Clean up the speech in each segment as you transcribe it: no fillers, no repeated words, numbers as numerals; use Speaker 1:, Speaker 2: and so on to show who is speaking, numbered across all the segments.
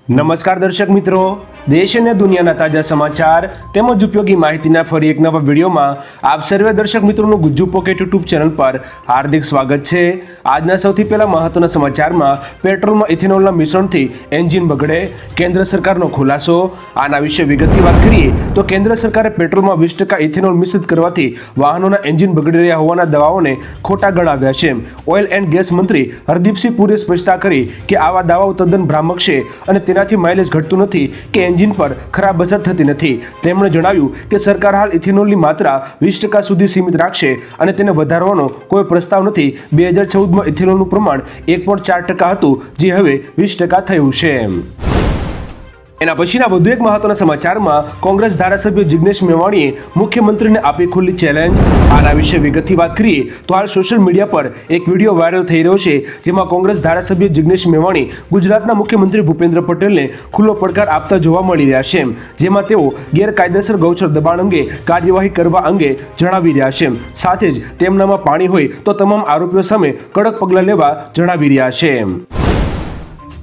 Speaker 1: નમસ્કાર દર્શક મિત્રો, દેશ અને દુનિયાના તાજા સમાચાર તેમજ ઉપયોગી માહિતીના ફરી એક નવા વિડીયોમાં આપ સર્વે દર્શક મિત્રોનું ગુજ્જુ પોકેટ યુટ્યુબ ચેનલ પર હાર્દિક સ્વાગત છે। આજના સૌથી પહેલા મહત્વના સમાચારમાં પેટ્રોલમાં ઇથેનોલના મિશ્રણથી એન્જિન બગડે, કેન્દ્ર સરકારનો ખુલાસો। આના વિશે વિગતથી વાત કરીએ તો કેન્દ્ર સરકારે પેટ્રોલમાં 20% ઇથેનોલ મિશ્રિત કરવાથી વાહનોના એન્જિન બગડી રહ્યા હોવાના દાવાઓને ખોટા ગણાવ્યા છે। ઓઇલ એન્ડ ગેસ મંત્રી હરદીપસિંહ પુરીએ સ્પષ્ટતા કરી કે આવા દાવાઓ તદ્દન ભ્રામક છે અને તેનાથી માઇલેજ ઘટતું નથી કે એન્જિન પર ખરાબ અસર થતી નથી। તેમણે જણાવ્યું કે સરકાર હાલ ઇથેનોલની માત્રા 20% સુધી સીમિત રાખશે અને તેને વધારવાનો કોઈ પ્રસ્તાવ નથી। 2014માં ઇથેનોલનું પ્રમાણ 1.4% હતું, જે હવે 20% થયું છે। એના પછીના વધુ એક મહત્વના સમાચારમાં કોંગ્રેસ ધારાસભ્ય જિગ્નેશ મેવાણીએ મુખ્યમંત્રીને આપી ખુલ્લી ચેલેન્જ। આના વિશે વિગતથી વાત કરીએ તો હાલ સોશિયલ મીડિયા પર એક વિડીયો વાયરલ થઈ રહ્યો છે, જેમાં કોંગ્રેસ ધારાસભ્ય જિગ્નેશ મેવાણી ગુજરાતના મુખ્યમંત્રી ભૂપેન્દ્ર પટેલને ખુલ્લો પડકાર આપતા જોવા મળી રહ્યા છે, જેમાં તેઓ ગેરકાયદેસર ગૌચર દબાણ અંગે કાર્યવાહી કરવા અંગે જણાવી રહ્યા છે। સાથે જ તેમનામાં પાણી હોય તો તમામ આરોપીઓ સામે કડક પગલાં લેવા જણાવી રહ્યા છે।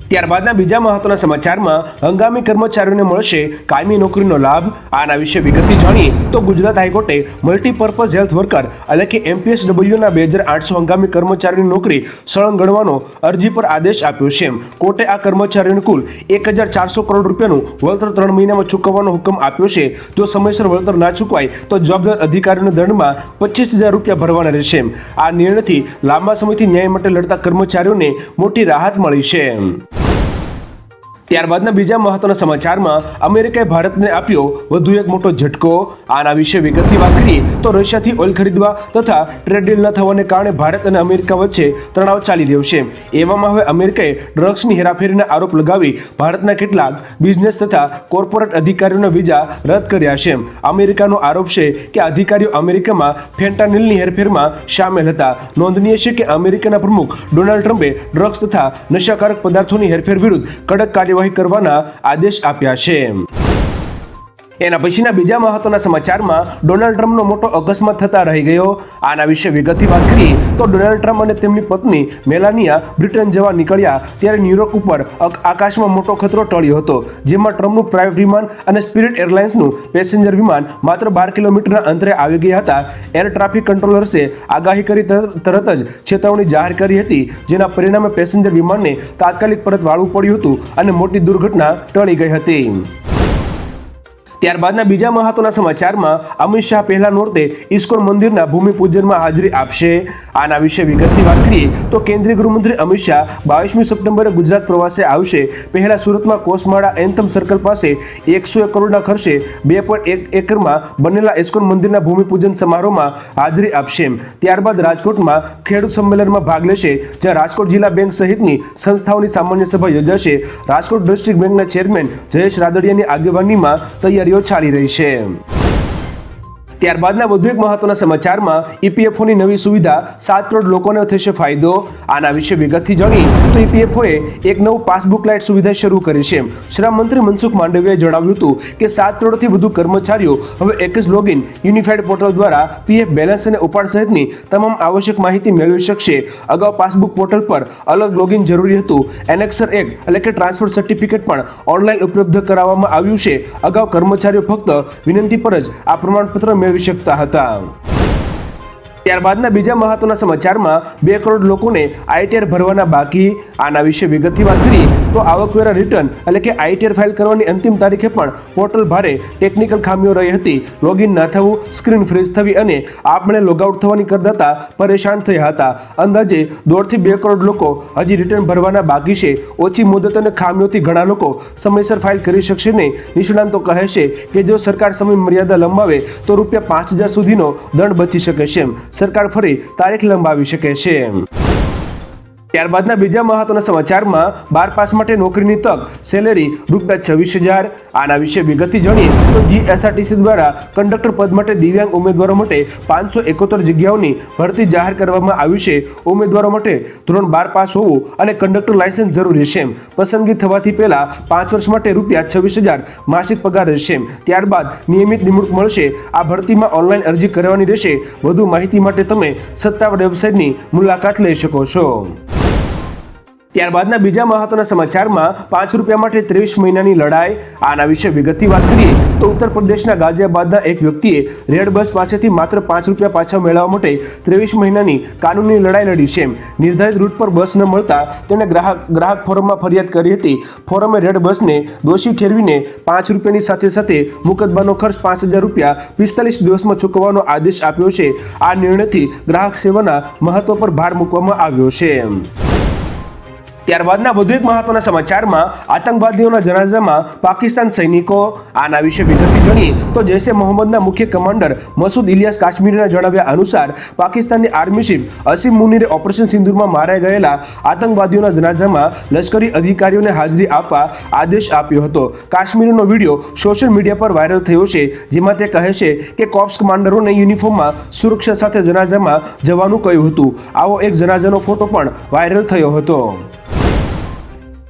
Speaker 1: ત્યારબાદના બીજા મહત્વના સમાચારમાં હંગામી કર્મચારીઓને મળશે કાયમી નોકરીનો લાભ। આના વિશે વિગતથી જાણીએ તો ગુજરાત હાઈકોર્ટે મલ્ટીપર્પઝ હેલ્થ વર્કર એટલે કે MPSWના 2800 હંગામી કર્મચારીની નોકરી સળંગ ગણવાનો અરજી પર આદેશ આપ્યો છે। કોર્ટે આ કર્મચારીઓને કુલ 1400 કરોડ રૂપિયાનું વળતર 3 મહિનામાં ચૂકવવાનો હુકમ આપ્યો છે। જો સમયસર વળતર ના ચૂકવાય તો જવાબદાર અધિકારીઓને દંડમાં 25,000 રૂપિયા ભરવાના રહેશે। આ નિર્ણયથી લાંબા સમયથી ન્યાય માટે લડતા કર્મચારીઓને મોટી રાહત મળી છે। ત્યારબાદના બીજા મહત્વના સમાચારમાં અમેરિકાએ ભારતને આપ્યો વધુ એક મોટો ઝટકો। આના વિશે વિગતથી વાત કરીએ તો રશિયાથી ઓઇલ ખરીદવા તથા ટ્રેડ ડીલ ન થવાને કારણે ભારત અને અમેરિકા વચ્ચે તણાવ ચાલી રહ્યો છે। એવામાં હવે અમેરિકાએ ડ્રગ્સની હેરાફેરીના આરોપ લગાવી ભારતના કેટલાક બિઝનેસ તથા કોર્પોરેટ અધિકારીઓના વિઝા રદ કર્યા છે। અમેરિકાનો આરોપ છે કે અધિકારીઓ અમેરિકામાં ફેન્ટાનિલની હેરફેરમાં સામેલ હતા। નોંધનીય છે કે અમેરિકાના પ્રમુખ ડોનાલ્ડ ટ્રમ્પે ડ્રગ્સ તથા નશાકારક પદાર્થોની હેરફેર વિરુદ્ધ કડક કાર્યવાહી કરવાના આદેશ આપ્યા છે। એના પછીના બીજા મહત્વના સમાચારમાં ડોનાલ્ડ ટ્રમ્પનો મોટો અકસ્માત થતા રહી ગયો। આના વિશે વિગતથી વાત કરીએ તો ડોનાલ્ડ ટ્રમ્પ અને તેમની પત્ની મેલાનિયા બ્રિટન જવા નીકળ્યા ત્યારે ન્યુયોર્ક ઉપર આકાશમાં મોટો ખતરો ટળ્યો હતો, જેમાં ટ્રમ્પનું પ્રાઇવેટ વિમાન અને સ્પિરિટ એરલાઇન્સનું પેસેન્જર વિમાન માત્ર 12 કિલોમીટરના અંતરે આવી ગયા હતા। એર ટ્રાફિક કંટ્રોલર્સે આગાહી કરી તરત જ ચેતવણી જાહેર કરી હતી, જેના પરિણામે પેસેન્જર વિમાનને તાત્કાલિક પરત વાળવું પડ્યું હતું અને મોટી દુર્ઘટના ટળી ગઈ હતી। ત્યારબાદના બીજા મહત્વના સમાચારમાં અમિત શાહ પહેલા નોરતે ઇસ્કોન મંદિરના ભૂમિપૂજનમાં હાજરી આપશે। આના વિશે વિગતથી વાત કરીએ તો કેન્દ્રીય ગૃહમંત્રી અમિત શાહ 22મી સપ્ટેમ્બરે ગુજરાત પ્રવાસે આવશે। પહેલા સુરતમાં કોસમાળા એન્થમ સર્કલ પાસે 101 કરોડના ખર્ચે 2.1 એકરમાં બનેલા ઇસ્કોન મંદિરના ભૂમિપૂજન સમારોહમાં હાજરી આપશે। ત્યારબાદ રાજકોટમાં ખેડૂત સંમેલનમાં ભાગ લેશે, જ્યાં રાજકોટ જિલ્લા બેંક સહિતની સંસ્થાઓની સામાન્ય સભા યોજાશે। રાજકોટ ડિસ્ટ્રિક્ટ બેંકના ચેરમેન જયેશ રાદડિયાની આગેવાનીમાં તૈયારીઓ ચાલી રહી છે। ત્યારબાદના વધુ એક મહત્વના સમાચારમાં ઈપીએફઓની નવી સુવિધા 7 કરોડ લોકોને થશે ફાયદો। આના વિશે વિગતથી જાણીએ તો ઈપીએફઓએ એક નવું પાસબુક લાઇટ સુવિધા શરૂ કરી છે। શ્રમ મંત્રી મનસુખ માંડવિયાએ જણાવ્યું હતું કે 7 કરોડથી વધુ કર્મચારીઓ હવે એક જ લોગિન યુનિફાઈડ પોર્ટલ દ્વારા પીએફ બેલેન્સ અને ઉપાડ સહિતની તમામ આવશ્યક માહિતી મેળવી શકશે। અગાઉ પાસબુક પોર્ટલ પર અલગ લોગિન જરૂરી હતું। એનેક્સર 1 એટલે કે ટ્રાન્સફર સર્ટિફિકેટ પણ ઓનલાઈન ઉપલબ્ધ કરાવવામાં આવ્યું છે। અગાઉ કર્મચારીઓ ફક્ત વિનંતી પર જ આ પ્રમાણપત્ર મેળવી શકતા હતા। ત્યારબાદના બીજા મહત્વના સમાચારમાં 2 કરોડ લોકોને આઈટીઆર ભરવાના બાકી। આના વિશે વિગતથી વાત કરીએ તો આવકવેરા રિટર્ન એટલે કે આઈટીઆર ફાઇલ કરવાની અંતિમ તારીખે પણ પોર્ટલ ભારે ટેકનિકલ ખામીઓ રહી હતી। લોગિન ન થવું, સ્ક્રીન ફ્રીઝ થવી અને આપમેળે લોગઆઉટ થવાની કરદાતા પરેશાન થયા હતા। અંદાજે 1.5 થી 2 કરોડ લોકો હજી રિટર્ન ભરવાના બાકી છે। ઓછી મુદત અને ખામીઓથી ઘણા લોકો સમયસર ફાઇલ કરી શકશે નહીં। નિષ્ણાંતો કહે છે કે જો સરકાર સમય મર્યાદા લંબાવે તો ₹5,000 સુધીનો દંડ બચી શકે છે। સરકાર ફરી તારીખ લંબાવી શકે છે। ત્યારબાદના બીજા મહત્વના સમાચારમાં 12 પાસ માટે નોકરીની તક, સેલેરી ₹26,000। આના વિશે વિગતથી જાણીએ તો જીએસઆરટીસી દ્વારા કંડક્ટર પદ માટે દિવ્યાંગ ઉમેદવારો માટે 571 જગ્યાઓની ભરતી જાહેર કરવામાં આવી છે। ઉમેદવારો માટે ધોરણ 12 પાસ હોવું અને કંડક્ટર લાયસન્સ જરૂરી છે। પસંદગી થવાથી પહેલા 5 વર્ષ માટે ₹26,000 માસિક પગાર રહેશે। ત્યારબાદ નિયમિત નિમણૂક મળશે। આ ભરતીમાં ઓનલાઈન અરજી કરવાની રહેશે। વધુ માહિતી માટે તમે સત્તાવાર વેબસાઇટની મુલાકાત લઈ શકો છો। ત્યારબાદના બીજા મહત્વના સમાચારમાં 5 રૂપિયા માટે 23 મહિનાની લડાઈ, આના વિશે વિગતથી વાત કરીએ તો ઉત્તર પ્રદેશના ગાઝિયાબાદના એક વ્યક્તિએ રેડ બસ પાસેથી માત્ર 5 રૂપિયા પાછા મેળવવા માટે 23 મહિનાની કાનૂની લડાઈ લડી છે. નિર્ધારિત રૂટ પર બસ ન મળતા તેણે ગ્રાહક ફોરમમાં ફરિયાદ કરી હતી. ફોરમે રેડ બસને દોષી ઠેરવીને 5 રૂપિયાની સાથે સાથે મુકદ્દમાનો ખર્ચ 5,000 રૂપિયા 45 દિવસમાં ચૂકવવાનો આદેશ આપ્યો છે. આ નિર્ણયથી ગ્રાહક સેવાના મહત્વ પર ભાર મૂકવામાં આવ્યો છે. ત્યારબાદના વધુ એક મહત્વના સમાચારમાં આતંકવાદીઓના જનાઝામાં પાકિસ્તાન સૈનિકો, આના વિશે વિગતથી જાણીએ તો જૈશ એ મોહમ્મદના મુખ્ય કમાન્ડર મસૂદ ઇલિયાસ કાશ્મીરીના જણાવ્યા અનુસાર પાકિસ્તાનની આર્મી ચીફ અસીમ મુનીરે ઓપરેશન સિંદૂરમાં માર્યા ગયેલા આતંકવાદીઓના જનાઝામાં લશ્કરી અધિકારીઓને હાજરી આપવા આદેશ આપ્યો હતો. કાશ્મીરીનો વિડીયો સોશિયલ મીડિયા પર વાયરલ થયો છે, જેમાં તે કહે છે કે કોપ્સ કમાન્ડરોને યુનિફોર્મમાં સુરક્ષા સાથે જનાઝામાં જવાનું કહ્યું હતું. આવો એક જનાઝાનો ફોટો પણ વાયરલ થયો હતો.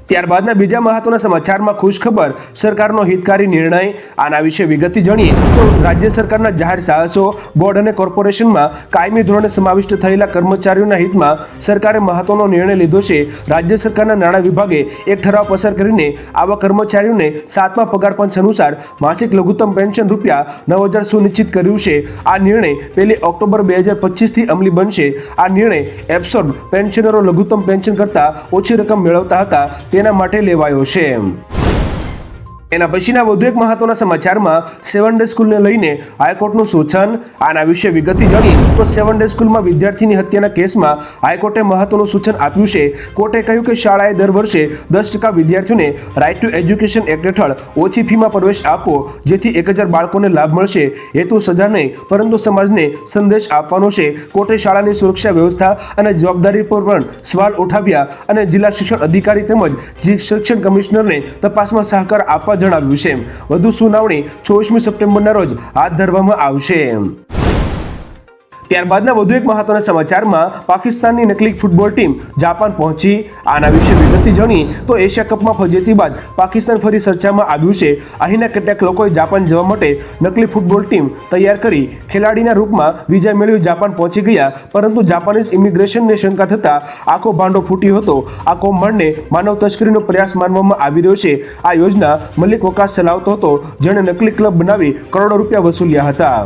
Speaker 1: ત્યારબાદના બીજા મહત્વના સમાચારમાં ખુશ ખબર, સરકારનો હિતકારી નિર્ણય, આના વિશે વિગતથી જાણીએ તો રાજ્ય સરકારના જાહેર સાહસો, બોર્ડ અને કોર્પોરેશનમાં કાયમી ધોરણે સમાવિષ્ટ થયેલા કર્મચારીઓના હિતમાં સરકારે મહત્વનો નિર્ણય લીધો છે. રાજ્ય સરકારના નાણાં વિભાગે એક ઠરાવ પસાર કરીને આવા કર્મચારીઓને 7મા પગાર પંચ અનુસાર માસિક લઘુત્તમ પેન્શન રૂપિયા 9,000 સુનિશ્ચિત કર્યું છે. આ નિર્ણય 1 ઓક્ટોબર 2025થી અમલી બનશે. આ નિર્ણય એબ્સોર્બ પેન્શનરો લઘુત્તમ પેન્શન કરતાં ઓછી રકમ મેળવતા હતા તેના માટે લેવાયો છે. એના પછીના વધુ એક મહત્વના સમાચારમાં 7 ડે સ્કૂલને લઈને હાઈકોર્ટનું સૂચન, આના વિશે વિગતથી જાણીએ તો 7 ડે સ્કૂલમાં વિદ્યાર્થીની હત્યાના કેસમાં હાઈકોર્ટે મહત્વનું સૂચન આપ્યું છે. કોર્ટે કહ્યું કે શાળાએ દર વર્ષે 10% વિદ્યાર્થીઓને રાઇટ ટુ એજ્યુકેશન એક્ટ હેઠળ ઓછી ફીમાં પ્રવેશ આપવો, જેથી 1,000 બાળકોને લાભ મળશે. હેતુ સજા નહીં પરંતુ સમાજને સંદેશ આપવાનો છે. કોર્ટે શાળાની સુરક્ષા વ્યવસ્થા અને જવાબદારી પર પણ સવાલ ઉઠાવ્યા અને જિલ્લા શિક્ષણ અધિકારી તેમજ શિક્ષણ કમિશનરને તપાસમાં સહકાર આપવા જણાવ્યું છે. વધુ સુનાવણી 24મી સપ્ટેમ્બરના રોજ હાથ ધરવામાં આવશે. ત્યારબાદના વધુ એક મહત્વના સમાચારમાં પાકિસ્તાનની નકલી ફૂટબોલ ટીમ જાપાન પહોંચી, આના વિશે વિગતથી જાણીએ તો એશિયા કપમાં ફજેતી બાદ પાકિસ્તાન ફરી ચર્ચામાં આવ્યું છે. અહીંના કેટલાક લોકોએ જાપાન જવા માટે નકલી ફૂટબોલ ટીમ તૈયાર કરી ખેલાડીના રૂપમાં વિઝા મેળવી જાપાન પહોંચી ગયા, પરંતુ જાપાનીઝ ઇમિગ્રેશનને શંકા થતાં આખો ભાંડો ફૂટ્યો હતો. આ કૌભાંડને માનવ તસ્કરીનો પ્રયાસ માનવામાં આવી રહ્યો છે. આ યોજના મલિક વકાસ ચલાવતો હતો, જેણે નકલી ક્લબ બનાવી કરોડો રૂપિયા વસૂલ્યા હતા.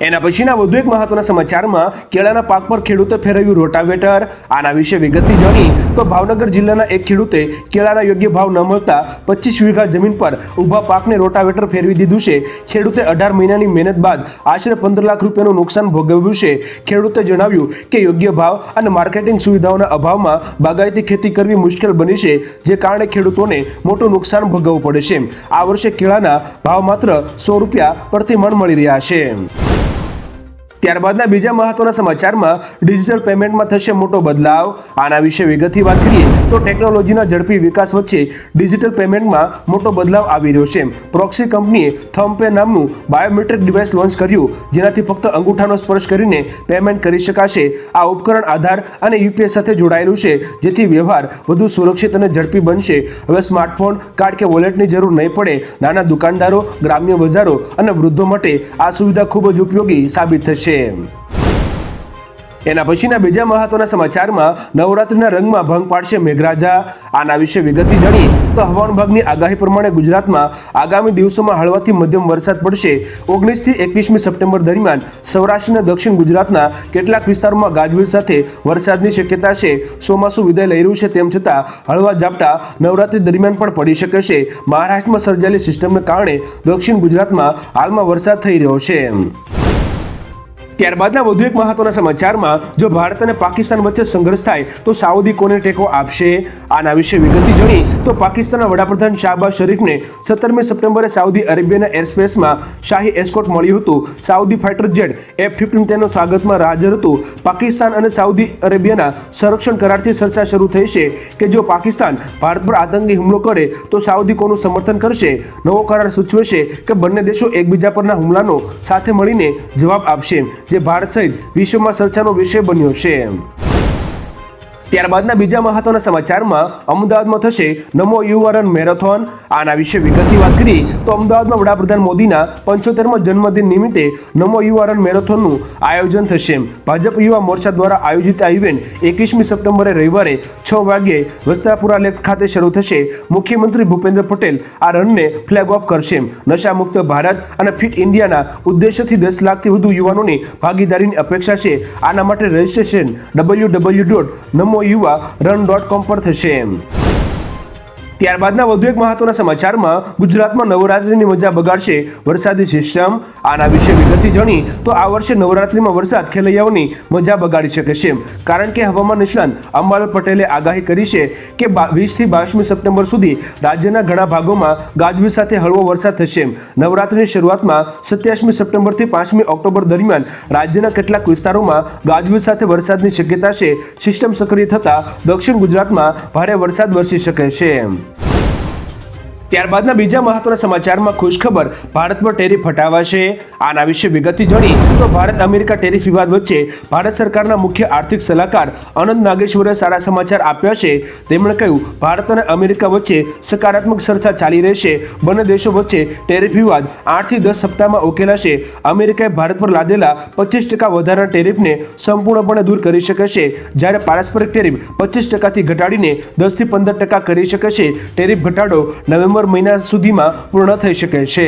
Speaker 1: એના પછીના વધુ એક મહત્વના સમાચારમાં કેળાના પાક પર ખેડૂતે ફેરવ્યું રોટાવેટર, આના વિશે વિગતથી જાણીએ તો ભાવનગર જિલ્લાના એક ખેડૂતે કેળાના યોગ્ય ભાવ ન મળતા 25 વીઘા જમીન પર ઊભા પાકને રોટાવેટર ફેરવી દીધું છે. ખેડૂતે 18 મહિનાની મહેનત બાદ આશરે 15 લાખ રૂપિયાનું નુકસાન ભોગવ્યું છે. ખેડૂતે જણાવ્યું કે યોગ્ય ભાવ અને માર્કેટિંગ સુવિધાઓના અભાવમાં બાગાયતી ખેતી કરવી મુશ્કેલ બની છે, જે કારણે ખેડૂતોને મોટું નુકસાન ભોગવવું પડે છે. આ વર્ષે કેળાના ભાવ માત્ર 100 રૂપિયા પ્રતિ મણ મળી રહ્યા છે. ત્યારબાદના બીજા મહત્વના સમાચારમાં ડિજિટલ પેમેન્ટમાં થશે મોટો બદલાવ, આના વિશે વિગતથી વાત કરીએ તો ટેકનોલોજીના ઝડપી વિકાસ વચ્ચે ડિજિટલ પેમેન્ટમાં મોટો બદલાવ આવી રહ્યો છે. પ્રોક્સી કંપનીએ થમ્બપે નામનું બાયોમેટ્રિક ડિવાઇસ લોન્ચ કર્યું, જેનાથી ફક્ત અંગૂઠાનો સ્પર્શ કરીને પેમેન્ટ કરી શકાશે. આ ઉપકરણ આધાર અને યુપીઆઈ સાથે જોડાયેલું છે, જેથી વ્યવહાર વધુ સુરક્ષિત અને ઝડપી બનશે. હવે સ્માર્ટફોન, કાર્ડ કે વોલેટની જરૂર નહીં પડે. નાના દુકાનદારો, ગ્રામ્ય બજારો અને વૃદ્ધો માટે આ સુવિધા ખૂબ જ ઉપયોગી સાબિત થશે. એના પછીના બીજા મહત્વના સમાચારમાં નવરાત્રિના રંગમાં ભંગ પાડશે મેઘરાજા, આના વિશે વિગતથી જાણીએ તો હવામાન વિભાગની આગાહી પ્રમાણે ગુજરાતમાં આગામી દિવસોમાં હળવાથી મધ્યમ વરસાદ પડશે. 19 થી 21મી સપ્ટેમ્બર દરમિયાન સૌરાષ્ટ્ર અને દક્ષિણ ગુજરાતના કેટલાક વિસ્તારોમાં ગાજવીજ સાથે વરસાદની શક્યતા છે. ચોમાસું વિદાય લઈ રહ્યું છે, તેમ છતાં હળવા ઝાપટા નવરાત્રી દરમિયાન પણ પડી શકે છે. મહારાષ્ટ્રમાં સર્જાયેલી સિસ્ટમને કારણે દક્ષિણ ગુજરાતમાં હાલમાં વરસાદ થઈ રહ્યો છે. ત્યારબાદના વધુ એક મહત્વના સમાચારમાં જો ભારત અને પાકિસ્તાન વચ્ચે સંઘર્ષ થાય તો સાઉદી કોને ટેકો આપશે, આના વિશે વિગતથી જાણીએ તો પાકિસ્તાનના વડાપ્રધાન શાહબાઝ શરીફને 17મી સપ્ટેમ્બરે સાઉદી અરેબિયાના એરસ્પેસમાં શાહી એસ્કોર્ટ મળ્યું હતું. સાઉદી ફાઇટર જેટ F-15 તેના સ્વાગતમાં હાજર હતું. પાકિસ્તાન અને સાઉદી અરેબિયાના સંરક્ષણ કરારથી ચર્ચા શરૂ થઈ છે કે જો પાકિસ્તાન ભારત પર આતંકી હુમલો કરે તો સાઉદી કોનું સમર્થન કરશે. નવો કરાર સૂચવે છે કે બંને દેશો એકબીજા પરના હુમલાનો સાથે મળીને જવાબ આપશે, જે ભારત સહિત વિશ્વમાં ચર્ચાનો વિષય બન્યો છે. ત્યારબાદના બીજા મહત્વના સમાચારમાં અમદાવાદમાં થશે નમો યુવા રન મેરેથોન. આના વિશે વિગતથી વાત કરી તો અમદાવાદમાં વડાપ્રધાન મોદીના 75મા જન્મદિન નિમિત્તે નમો યુવા રન મેરેથોનનું આયોજન થશે. ભાજપ યુવા મોરચા દ્વારા આયોજિત આ ઇવેન્ટ 21મી સપ્ટેમ્બરે રવિવારે 6 વાગ્યે વસ્ત્રાપુરા લેક ખાતે શરૂ થશે. મુખ્યમંત્રી ભૂપેન્દ્ર પટેલ આ રનને ફ્લેગ ઓફ કરશે. નશામુક્ત ભારત અને ફિટ ઇન્ડિયાના ઉદ્દેશ્યથી 10 લાખથી વધુ યુવાનોની ભાગીદારીની અપેક્ષા છે. આના માટે રજીસ્ટ્રેશન www.namoyuvarun.com પર થશે. ત્યારબાદના વધુ એક મહત્વના સમાચારમાં ગુજરાતમાં નવરાત્રીની મજા બગાડશે વરસાદી સિસ્ટમ. આના વિશે વિગતથી જાણી તો આ વર્ષે નવરાત્રીમાં વરસાદ ખેલૈયાઓની મજા બગાડી શકે છે, કારણ કે હવામાન નિષ્ણાંત અંબાલાલ પટેલે આગાહી કરી છે કે 20થી 22મી સપ્ટેમ્બર સુધી રાજ્યના ઘણા ભાગોમાં ગાજવીજ સાથે હળવો વરસાદ થશે. નવરાત્રીની શરૂઆતમાં 27મી સપ્ટેમ્બરથી 5મી ઓક્ટોબર દરમિયાન રાજ્યના કેટલાક વિસ્તારોમાં ગાજવીજ સાથે વરસાદની શક્યતા છે. સિસ્ટમ સક્રિય થતા દક્ષિણ ગુજરાતમાં ભારે વરસાદ વરસી શકે છે. ત્યારબાદના બીજા મહત્વના સમાચારમાં ખુશખબર, ભારત પર ટેરિફ હટાવાશે. આના વિશે વિગતથી જાણી તો ભારત અમેરિકા ટેરિફ વિવાદ વચ્ચે ભારત સરકારના મુખ્ય આર્થિક સલાહકાર અનંત નાગેશ્વરે સારા સમાચાર આપ્યા છે. તેમણે કહ્યું, ભારત અને અમેરિકા વચ્ચે સકારાત્મક ચર્ચા ચાલી રહી છે. બંને દેશો વચ્ચે ટેરિફ વિવાદ 8 થી 10 સપ્તાહમાં ઉકેલાશે. અમેરિકાએ ભારત પર લાદેલા 25% વધારાના ટેરિફને સંપૂર્ણપણે દૂર કરી શકે છે, જ્યારે પારસ્પરિક ટેરિફ 25%થી ઘટાડીને 10 થી 15% કરી શકે છે. ટેરિફ ઘટાડો નવેમ્બર મહિના સુધીમાં પૂર્ણ થઈ શકે છે.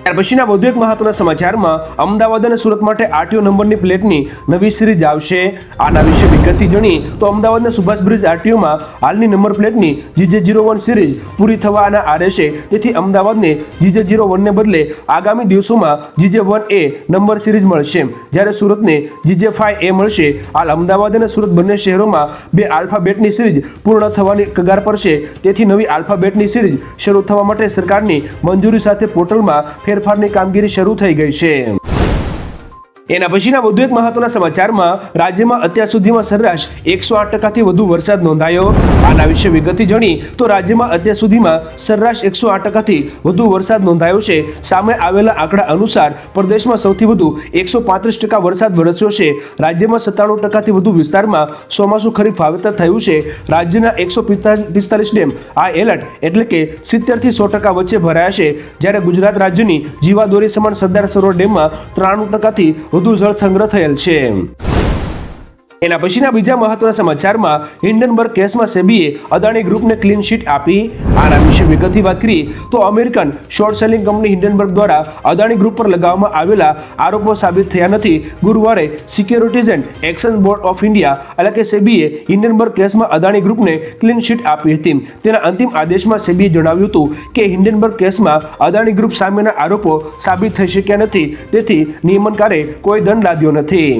Speaker 1: ત્યાર પછીના વધુ એક મહત્વના સમાચારમાં અમદાવાદ અને સુરત માટે આરટીઓ નંબરની પ્લેટની નવી સિરીઝ આવશે. આના વિશે વિગતથી જાણી તો અમદાવાદના સુભાષ બ્રિજ આરટીઓમાં હાલની નંબર પ્લેટની GJ01 સિરીઝ પૂરી થવાના આરે છે. તેથી અમદાવાદને GJ01 ને બદલે આગામી દિવસોમાં GJ1A નંબર સિરીઝ મળશે, જ્યારે સુરતને GJ5A મળશે. હાલ અમદાવાદ અને સુરત બંને શહેરોમાં 2 આલ્ફાબેટની સિરીઝ પૂર્ણ થવાની કગાર પર છે. તેથી નવી આલ્ફાબેટની સિરીઝ શરૂ થવા માટે સરકારની મંજૂરી સાથે પોર્ટલમાં ફેરફારની કામગીરી શરૂ થઈ ગઈ છે. એના પછીના વધુ એક મહત્વના સમાચારમાં રાજ્યમાં અત્યાર સુધીમાં સરેરાશ 108%થી વધુ વરસાદ નોંધાયો. આના વિશે વિગતથી જાણી તો રાજ્યમાં અત્યાર સુધીમાં સરેરાશ 108%થી વધુ વરસાદ નોંધાયો છે. સામે આવેલા આંકડા અનુસાર પ્રદેશમાં સૌથી વધુ 135% વરસાદ વરસ્યો છે. રાજ્યમાં 97%થી વધુ વિસ્તારમાં ચોમાસું ખરીફ વાવેતર થયું છે. રાજ્યના 145 ડેમ આ એલર્ટ એટલે કે 70 થી 100% વચ્ચે ભરાયા છે, જ્યારે ગુજરાત રાજ્યની જીવાદોરી સમાન સરદાર સરોવર ડેમમાં 93%થી વધુ જળ સંગ્રહ થયેલ છે. એના પછીના બીજા મહત્વના સમાચારમાં હિન્ડનબર્ગ કેસમાં સેબીએ અદાણી ગ્રુપને ક્લીન ચીટ આપી. આના વિશે વિગતથી વાત કરીએ તો American short selling company Hindenburg દ્વારા અદાણી ગ્રુપ પર લગાવવામાં આવેલા આરોપો સાબિત થયા નથી. ગુરુવારે securities and exchange board of India એટલે કે સેબીએ હિન્ડનબર્ગ કેસમાં અદાણી ગ્રુપને ક્લીન ચીટ આપી હતી. તેના અંતિમ આદેશમાં સેબીએ જણાવ્યું હતું કે હિન્ડનબર્ગ કેસમાં અદાણી ગ્રુપ સામેના આરોપો સાબિત થઈ શક્યા નથી, તેથી નિયમનકારે કોઈ દંડ લાદ્યો નથી.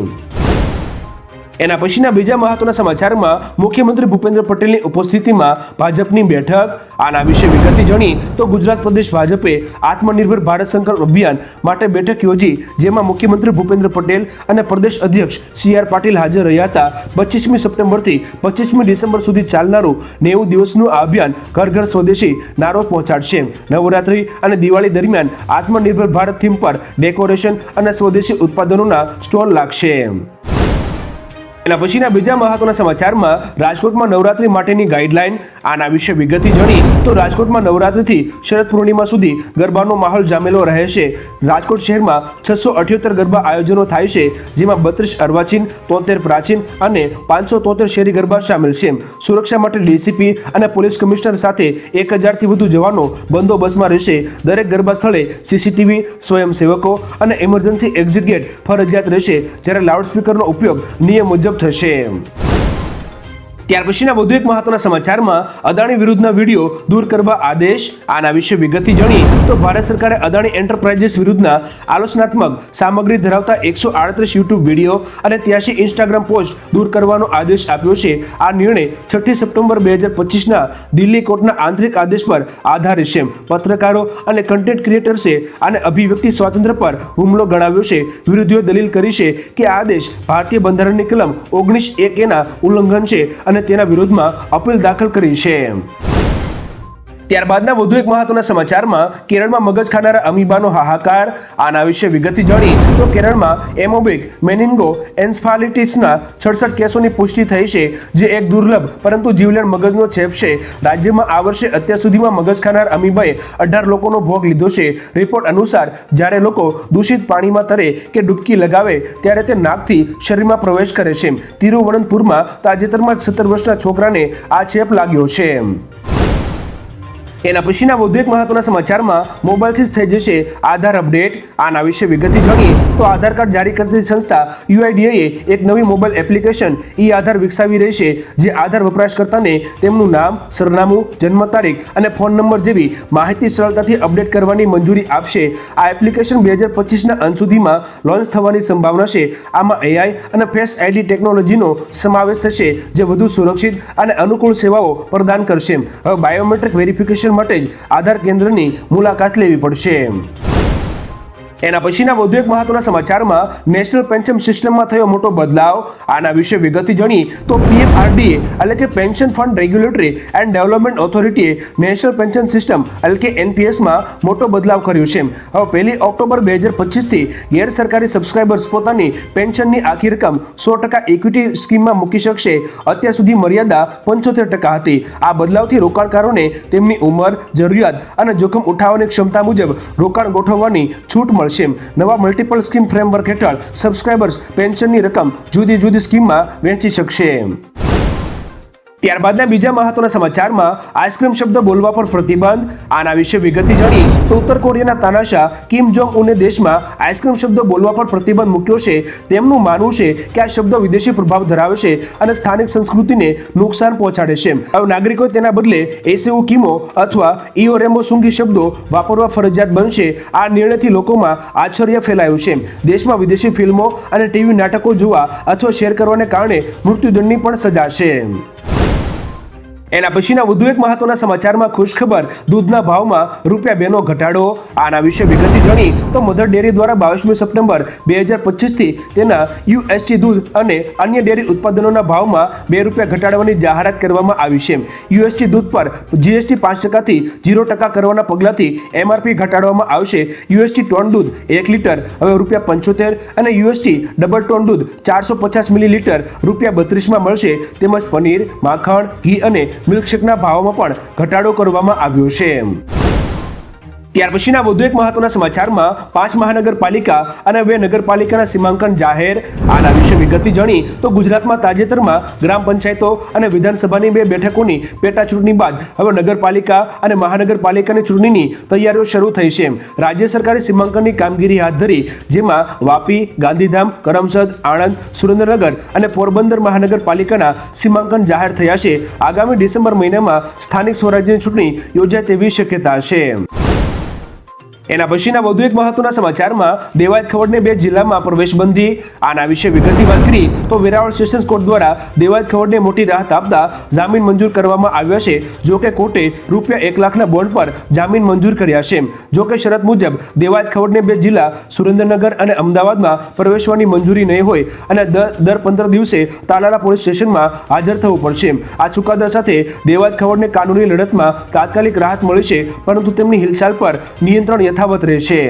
Speaker 1: એના પછીના બીજા મહત્વના સમાચારમાં મુખ્યમંત્રી ભૂપેન્દ્ર પટેલની ઉપસ્થિતિમાં ભાજપની બેઠક. આના વિશે વિગતથી જાણી તો ગુજરાત પ્રદેશ ભાજપે આત્મનિર્ભર ભારત સંકલ્પ અભિયાન માટે બેઠક યોજી, જેમાં મુખ્યમંત્રી ભૂપેન્દ્ર પટેલ અને પ્રદેશ અધ્યક્ષ CR પાટીલ હાજર રહ્યા હતા. 25મી સપ્ટેમ્બરથી 25મી ડિસેમ્બર સુધી ચાલનારું 90 દિવસનું આ અભિયાન ઘર ઘર સ્વદેશી નારો પહોંચાડશે. નવરાત્રી અને દિવાળી દરમિયાન આત્મનિર્ભર ભારત થીમ પર ડેકોરેશન અને સ્વદેશી ઉત્પાદનોના સ્ટોલ લાગશે. એના પછીના બીજા મહત્વના સમાચારમાં રાજકોટમાં નવરાત્રી માટેની ગાઈડલાઈન. આના વિશે વિગતથી જાણી તો રાજકોટમાં નવરાત્રીથી શરદ પૂર્ણિમા સુધી ગરબાનો માહોલ જામેલો રહે છે. રાજકોટ શહેરમાં 678 ગરબા આયોજનો થાય છે, જેમાં 32 અર્વાચીન, 73 પ્રાચીન અને 573 શેરી ગરબા સામેલ છે. સુરક્ષા માટે ડીસીપી અને પોલીસ કમિશનર સાથે 1000થી વધુ જવાનો બંદોબસ્તમાં રહેશે. દરેક ગરબા સ્થળે સીસીટીવી, સ્વયંસેવકો અને ઇમરજન્સી એક્ઝિટ ગેટ ફરજિયાત રહેશે, જ્યારે લાઉડસ્પીકરનો ઉપયોગ નિયમ મુજબ થશે. ત્યાર પછીના વધુ એક મહત્વના સમાચારમાં અદાણી વિરુદ્ધના વિડીયો દૂર કરવા આદેશ. આના વિશે વિગતથી જાણી તો ભારત સરકારે અદાણી એન્ટરપ્રાઇઝિસ વિરુદ્ધના આલોચનાત્મક સામગ્રી ધરાવતા 138 યુટ્યુબ વિડીયો અને 83 ઇન્સ્ટાગ્રામ પોસ્ટ દૂર કરવાનો આદેશ આપ્યો છે. આ નિર્ણય 6 સપ્ટેમ્બર 2025ના દિલ્હી કોર્ટના આંતરિક આદેશ પર આધારિત છે. પત્રકારો અને કન્ટેન્ટ ક્રિએટર્સે આને અભિવ્યક્તિ સ્વાતંત્ર્ય પર હુમલો ગણાવ્યો છે. વિરોધીઓએ દલીલ કરી છે કે આ આદેશ ભારતીય બંધારણની કલમ 19(1)A ના ઉલ્લંઘન છે અને તેના વિરોધમાં અપીલ દાખલ કરી છે. ત્યારબાદના વધુ એક મહત્વના સમાચારમાં કેરળમાં મગજ ખાનારા અમીબાનો હાહાકાર. આના વિશે વિગતથી જાણી તો કેરળમાં એમોબિક મેનિન્ગો એન્સફાલિટિસના 66 કેસોની પુષ્ટિ થઈ છે, જે એક દુર્લભ પરંતુ જીવલેણ મગજનો ચેપ છે. રાજ્યમાં આ વર્ષે અત્યાર સુધીમાં મગજ ખાનાર અમીબાએ 18 લોકોનો ભોગ લીધો છે. રિપોર્ટ અનુસાર જ્યારે લોકો દૂષિત પાણીમાં તરે કે ડૂબકી લગાવે ત્યારે તે નાકથી શરીરમાં પ્રવેશ કરે છે. તિરુવનંતપુરમાં તાજેતરમાં 17 વર્ષના છોકરાને આ ચેપ લાગ્યો છે. એના પછીના વધુ એક મહત્વના સમાચારમાં મોબાઈલથી જ થઈ જશે આધાર અપડેટ. આના વિશે વિગતથી જાણીએ તો આધાર કાર્ડ જારી કરતી સંસ્થા યુઆઈડીએએ એક નવી મોબાઈલ એપ્લિકેશન ઈ આધાર વિકસાવી રહી છે, જે આધાર વપરાશકર્તાને તેમનું નામ, સરનામું, જન્મ તારીખ અને ફોન નંબર જેવી માહિતી સરળતાથી અપડેટ કરવાની મંજૂરી આપશે. આ એપ્લિકેશન 2025ના અંત સુધીમાં લોન્ચ થવાની સંભાવના છે. આમાં એઆઈ અને ફેસ આઈડી ટેકનોલોજીનો સમાવેશ થશે, જે વધુ સુરક્ષિત અને અનુકૂળ સેવાઓ પ્રદાન કરશે. હવે બાયોમેટ્રિક વેરિફિકેશન માટે જ આધાર કેન્દ્રની મુલાકાત લેવી પડશે. એના પછીના વધુ એક મહત્વના સમાચારમાં નેશનલ પેન્શન સિસ્ટમમાં થયો મોટો બદલાવ. આના વિશે વિગતથી જાણીએ તો પીએફઆરડીએ એટલે કે pension fund regulatory and development ઓથોરિટીએ નેશનલ પેન્શન સિસ્ટમ એટલે કે એનપીએસમાં મોટો બદલાવ કર્યો છે. હવે 1 ઓક્ટોબર 2025થી ગેરસરકારી સબસ્ક્રાઇબર્સ પોતાની પેન્શનની આખી રકમ 100% ઇક્વિટી સ્કીમમાં મૂકી શકશે. અત્યાર સુધી મર્યાદા 75% હતી. આ બદલાવથી રોકાણકારોને તેમની ઉંમર, જરૂરિયાત અને જોખમ ઉઠાવવાની ક્ષમતા મુજબ રોકાણ ગોઠવવાની છૂટ મળશે. નવા મલ્ટિપલ સ્કીમ ફ્રેમવર્ક હેઠળ સબસ્ક્રાઇબર્સ પેન્શનની રકમ જુદી જુદી સ્કીમમાં વહેંચી શકશે. ત્યારબાદના બીજા મહત્વના સમાચારમાં આઈસ્ક્રીમ શબ્દ બોલવા પર પ્રતિબંધ. આના વિશે વિગતથી જાણીએ તો ઉત્તર કોરિયાના તાનાશાહ કિમ જોંગ ઉને દેશમાં આઈસ્ક્રીમ શબ્દ બોલવા પર પ્રતિબંધ મૂક્યો છે. તેમનું માનવું છે કે આ શબ્દ વિદેશી પ્રભાવ ધરાવે છે અને સ્થાનિક સંસ્કૃતિને નુકસાન પહોંચાડે છે. હવે નાગરિકોએ તેના બદલે એસેઉ કિમો અથવા ઇઓરેમો સુંગી શબ્દો વાપરવા ફરજિયાત બનશે. આ નિર્ણયથી લોકોમાં આશ્ચર્ય ફેલાયું છે. દેશમાં વિદેશી ફિલ્મો અને ટીવી નાટકો જોવા અથવા શેર કરવાને કારણે મૃત્યુદંડની પણ સજા છે. એના પછીના વધુ એક મહત્વના સમાચારમાં ખુશખબર, દૂધના ભાવમાં ₹2 નો ઘટાડો. આના વિશે વિગતથી જાણીએ તો મધર ડેરી દ્વારા 22મી સપ્ટેમ્બર 2025થી તેના યુએસટી દૂધ અને અન્ય ડેરી ઉત્પાદનોના ભાવમાં ₹2 ઘટાડવાની જાહેરાત કરવામાં આવી છે. યુએસટી દૂધ પર જીએસટી 5%થી 0% કરવાના પગલાંથી એમઆરપી ઘટાડવામાં આવશે. યુએસટી ટોન દૂધ 1 લીટર હવે ₹75 અને યુએસટી ડબલ ટોન દૂધ 450 મિલીલીટર ₹32માં મળશે. તેમજ પનીર, માખણ, ઘી અને મિલ્કશેકના ભાવોમાં પણ ઘટાડો કરવામાં આવ્યો છે. ત્યાર પછીના વધુ એક મહત્વના સમાચારમાં 5 મહાનગરપાલિકા અને 2 નગરપાલિકાના સીમાંકન જાહેર. આના વિશે વિગતથી જાણીએ તો ગુજરાતમાં તાજેતરમાં ગ્રામ પંચાયતો અને વિધાનસભાની 2 બેઠકોની પેટા ચૂંટણી બાદ હવે નગરપાલિકા અને મહાનગરપાલિકાની ચૂંટણીની તૈયારીઓ શરૂ થઈ છે. રાજ્ય સરકારે સીમાંકનની કામગીરી હાથ ધરી, જેમાં વાપી, ગાંધીધામ, કરમસદ, આણંદ, સુરેન્દ્રનગર અને પોરબંદર મહાનગરપાલિકાના સીમાંકન જાહેર થયા છે. આગામી ડિસેમ્બર મહિનામાં સ્થાનિક સ્વરાજ્યની ચૂંટણી યોજાય તેવી શક્યતા છે. એના પછીના વધુ એક મહત્વના સમાચારમાં દેવાયત ખવડને 2 જિલ્લામાં પ્રવેશબંધી. આના વિશે વિગતથી વાત કરીએ તો વેરાવળ સેશન્સ કોર્ટ દ્વારા દેવાયત ખવડને મોટી રાહત આપતા જામીન મંજૂર કરવામાં આવ્યા છે. જો કે કોર્ટે ₹1 લાખના બોન્ડ પર જામીન મંજૂર કર્યા છે. જો કે શરત મુજબ દેવાયત ખવડને 2 જિલ્લા સુરેન્દ્રનગર અને અમદાવાદમાં પ્રવેશવાની મંજૂરી નહીં હોય અને દર 15 દિવસે તાલાલા પોલીસ સ્ટેશનમાં હાજર થવું પડશે. આ ચુકાદા સાથે દેવાયત ખવડને કાનૂની લડતમાં તાત્કાલિક રાહત મળી છે, પરંતુ તેમની હિલચાલ પર નિયંત્રણ યથાવત રહેશે.